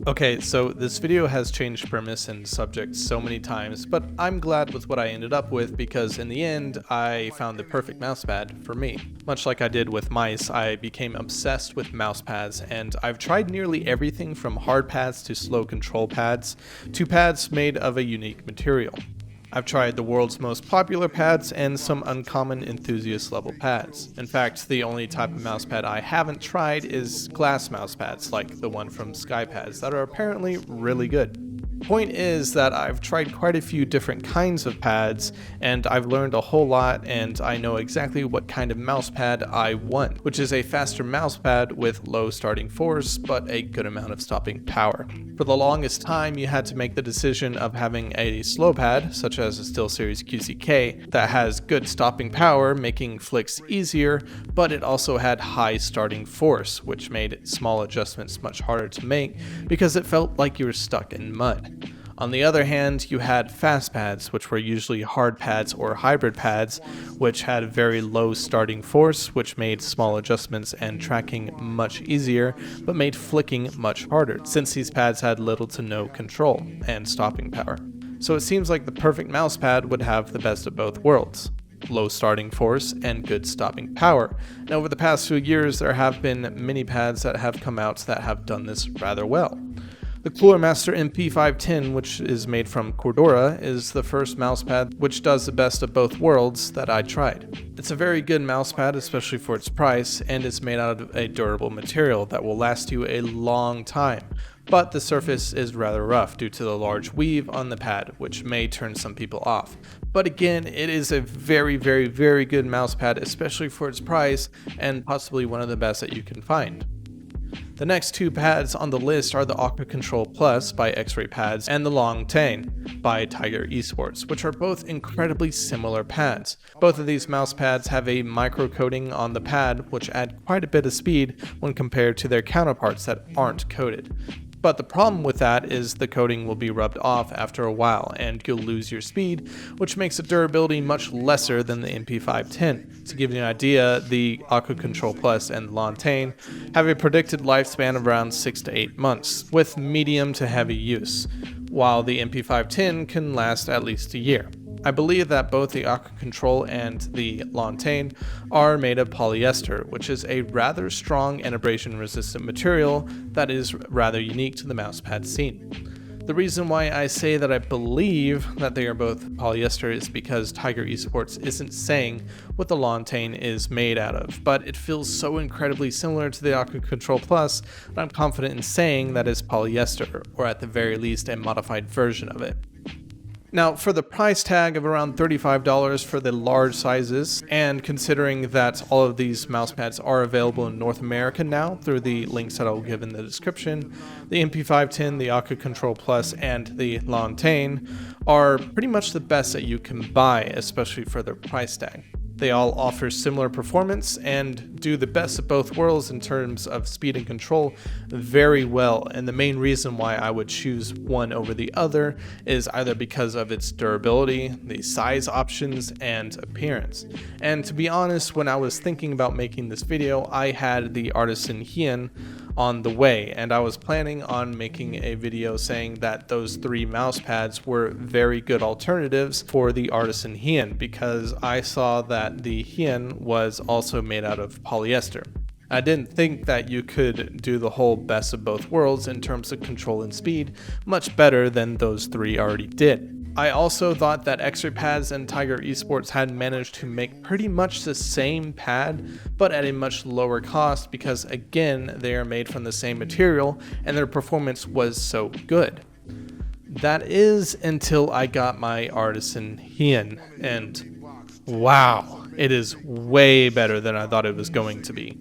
Okay, so this video has changed premise and subject so many times, but I'm glad with what I ended up with because in the end, I found the perfect mousepad for me. Much like I did with mice, I became obsessed with mouse pads, and I've tried nearly everything from hard pads to slow control pads to pads made of a unique material. I've tried the world's most popular pads and some uncommon enthusiast level pads. In fact, the only type of mousepad I haven't tried is glass mousepads like the one from SkyPads that are apparently really good. Point is that I've tried quite a few different kinds of pads and I've learned a whole lot, and I know exactly what kind of mousepad I want, which is a faster mousepad with low starting force but a good amount of stopping power. For the longest time you had to make the decision of having a slow pad, such as a SteelSeries QCK, that has good stopping power, making flicks easier, but it also had high starting force, which made small adjustments much harder to make because it felt like you were stuck in mud. On the other hand, you had fast pads, which were usually hard pads or hybrid pads, which had very low starting force, which made small adjustments and tracking much easier, but made flicking much harder, since these pads had little to no control and stopping power. So it seems like the perfect mousepad would have the best of both worlds: low starting force and good stopping power. And over the past few years, there have been many pads that have come out that have done this rather well. The Cooler Master MP510, which is made from Cordura, is the first mousepad which does the best of both worlds that I tried. It's a very good mousepad, especially for its price, and it's made out of a durable material that will last you a long time. But the surface is rather rough due to the large weave on the pad, which may turn some people off. But again, it is a very good mousepad, especially for its price, and possibly one of the best that you can find. The next two pads on the list are the Aqua Control Plus by X-Ray Pads and the LongTeng by Tiger Esports, which are both incredibly similar pads. Both of these mouse pads have a micro coating on the pad, which add quite a bit of speed when compared to their counterparts that aren't coated. But the problem with that is the coating will be rubbed off after a while and you'll lose your speed, which makes the durability much lesser than the MP510. To give you an idea, the Aqua Control Plus and the LongTeng have a predicted lifespan of around 6 to 8 months, with medium to heavy use, while the MP510 can last at least a year. I believe that both the Aqua Control and the LongTeng are made of polyester, which is a rather strong and abrasion-resistant material that is rather unique to the mousepad scene. The reason why I say that I believe that they are both polyester is because Tiger Esports isn't saying what the LongTeng is made out of, but it feels so incredibly similar to the Aqua Control Plus that I'm confident in saying that it's polyester, or at the very least a modified version of it. Now, for the price tag of around $35 for the large sizes, and considering that all of these mousepads are available in North America now through the links that I'll give in the description, the MP510, the Aqua Control Plus, and the LongTeng are pretty much the best that you can buy, especially for their price tag. They all offer similar performance and do the best of both worlds in terms of speed and control very well, and the main reason why I would choose one over the other is either because of its durability, the size options, and appearance. And to be honest, when I was thinking about making this video, I had the Artisan Hien on the way, and I was planning on making a video saying that those three mouse pads were very good alternatives for the Artisan Hien, because I saw that the Hien was also made out of polyester. I didn't think that you could do the whole best of both worlds in terms of control and speed much better than those three already did. I also thought that X-Ray Pads and Tiger Esports had managed to make pretty much the same pad, but at a much lower cost because, again, they are made from the same material and their performance was so good. That is until I got my Artisan Hien, and wow, it is way better than I thought it was going to be.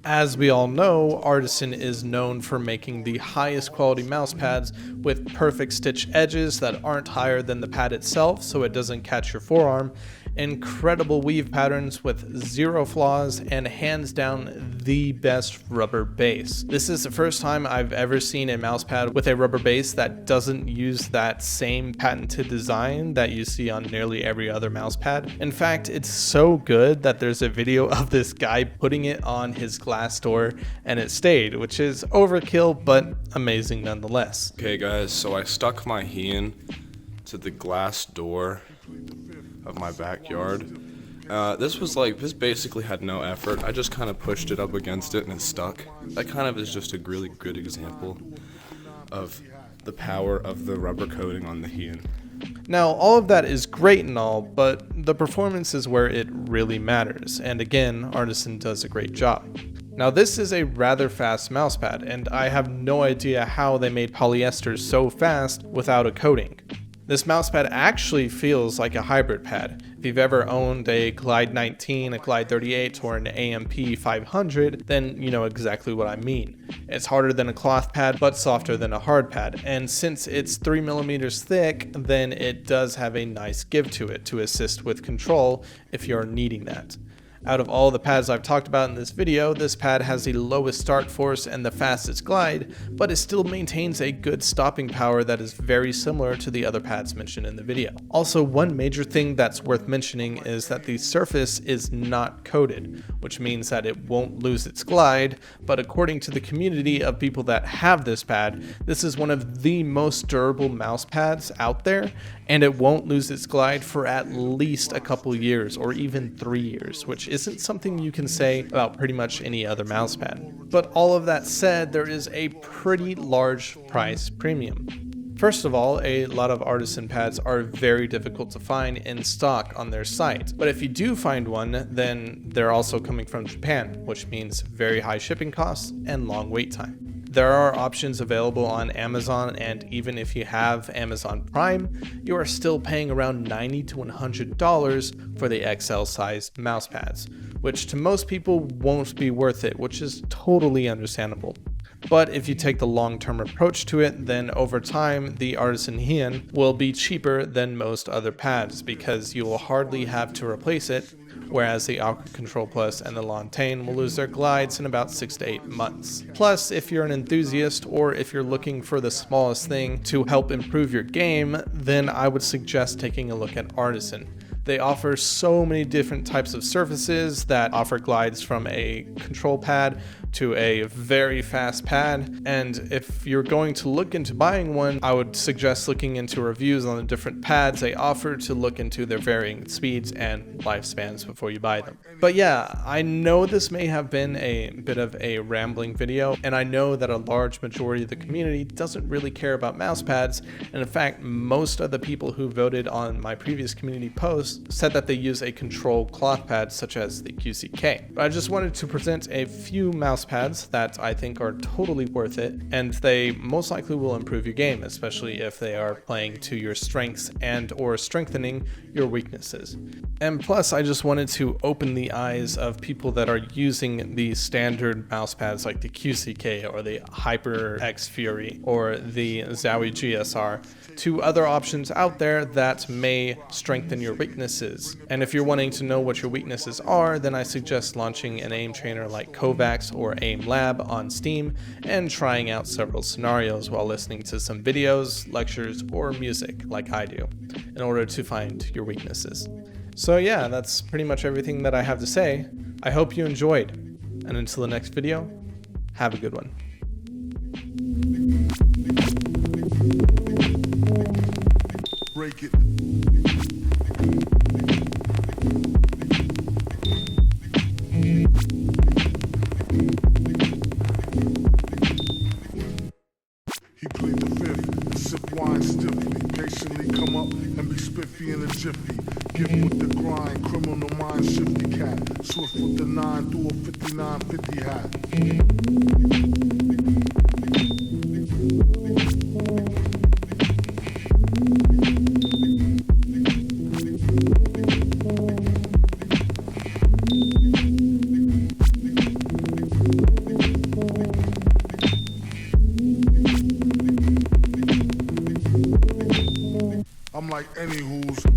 As we all know, Artisan is known for making the highest quality mouse pads with perfect stitch edges that aren't higher than the pad itself so it doesn't catch your forearm, incredible weave patterns with zero flaws, and hands down the best rubber base. This is the first time I've ever seen a mouse pad with a rubber base that doesn't use that same patented design that you see on nearly every other mouse pad. In fact, it's so good that there's a video of this guy putting it on his glass door and it stayed, which is overkill but amazing nonetheless. Okay guys, so I stuck my Hien to the glass door of my backyard. This basically had no effort. I just kind of pushed it up against it and it stuck. That kind of is just a really good example of the power of the rubber coating on the Hien. Now, all of that is great and all, but the performance is where it really matters, and again, Artisan does a great job. Now, this is a rather fast mousepad, and I have no idea how they made polyester so fast without a coating. This mousepad actually feels like a hybrid pad. If you've ever owned a Glide 19, a Glide 38, or an AMP 500, then you know exactly what I mean. It's harder than a cloth pad, but softer than a hard pad. And since it's 3mm thick, then it does have a nice give to it to assist with control if you're needing that. Out of all the pads I've talked about in this video, this pad has the lowest start force and the fastest glide, but it still maintains a good stopping power that is very similar to the other pads mentioned in the video. Also, one major thing that's worth mentioning is that the surface is not coated, which means that it won't lose its glide, but according to the community of people that have this pad, this is one of the most durable mouse pads out there, and it won't lose its glide for at least a couple years or even 3 years, which isn't something you can say about pretty much any other mousepad. But all of that said, there is a pretty large price premium. First of all, a lot of Artisan pads are very difficult to find in stock on their site, but if you do find one, then they're also coming from Japan, which means very high shipping costs and long wait time. There are options available on Amazon, and even if you have Amazon Prime, you are still paying around $90 to $100 for the XL sized mouse pads, which to most people won't be worth it, which is totally understandable. But if you take the long-term approach to it, then over time, the Artisan Hien will be cheaper than most other pads because you will hardly have to replace it, whereas the Aqua Control Plus and the LongTeng will lose their glides in about 6 to 8 months. Plus, if you're an enthusiast or if you're looking for the smallest thing to help improve your game, then I would suggest taking a look at Artisan. They offer so many different types of surfaces that offer glides from a control pad to a very fast pad, and if you're going to look into buying one, I would suggest looking into reviews on the different pads they offer to look into their varying speeds and lifespans before you buy them. But yeah, I know this may have been a bit of a rambling video, and I know that a large majority of the community doesn't really care about mouse pads, and in fact most of the people who voted on my previous community post said that they use a control cloth pad such as the QCK. But I just wanted to present a few mouse pads that I think are totally worth it, and they most likely will improve your game, especially if they are playing to your strengths and or strengthening your weaknesses. And plus, I just wanted to open the eyes of people that are using the standard mouse pads like the QCK or the HyperX Fury or the Zowie GSR to other options out there that may strengthen your weaknesses. And if you're wanting to know what your weaknesses are, then I suggest launching an aim trainer like Kovacs or Aim Lab on Steam and trying out several scenarios while listening to some videos, lectures, or music like I do in order to find your weaknesses. So yeah, that's pretty much everything that I have to say. I hope you enjoyed, and until the next video, have a good one. Break it. He plead the fifth and sip wine stiffly. Patiently come up and be spiffy in a jiffy. Give with the grind, criminal mind shifty cat. Swift with the 9 through a 5950 hat. lose.